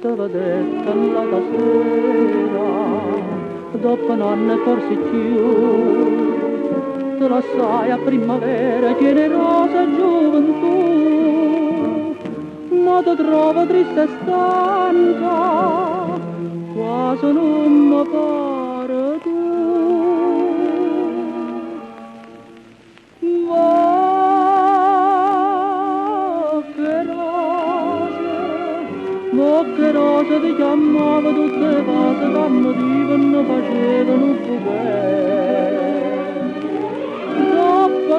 t'aveva detta l'altra sera, dopo un anno e forse più, te la sai a primavera, generosa gioventù, ma ti trovo triste e stanca, quasi non mi pare tu. Che rose ti chiamava tutte le cose che mi divano, facevano un bene. Dopo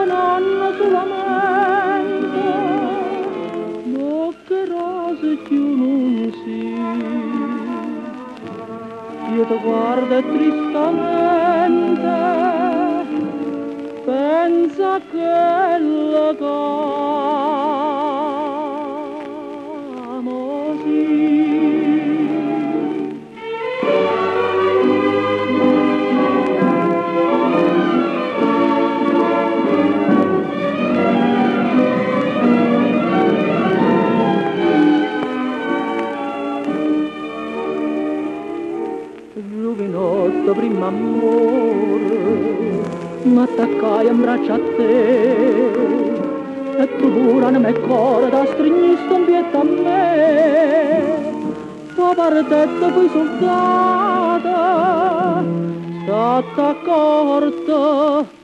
un anno solamente, ma che rose più non si. Io ti guardo e tristamente, pensa che la Giovinotta prima amore, m'attaccai in braccio a te, e tu pure non mi cuore da stringhisto un pietto a me. Poi partette poi soldata, stata accorta,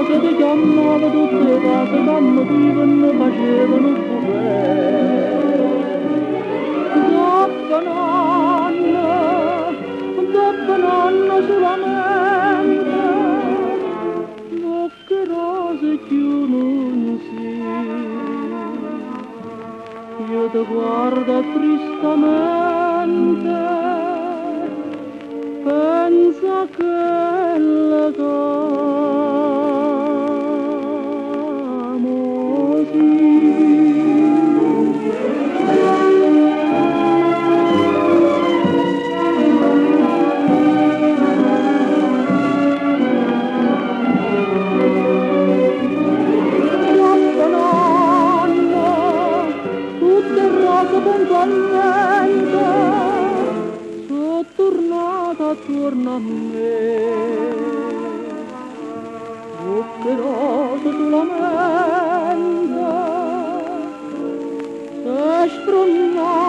che ti chiamava tutte le cose che mi divano, facevano un bene. Dopo un anno solamente, ma che rose più non si. Io ti guardo tristamente, pensa che la puntualmente sono tornata attorno a me, che rose solamente sei sprunata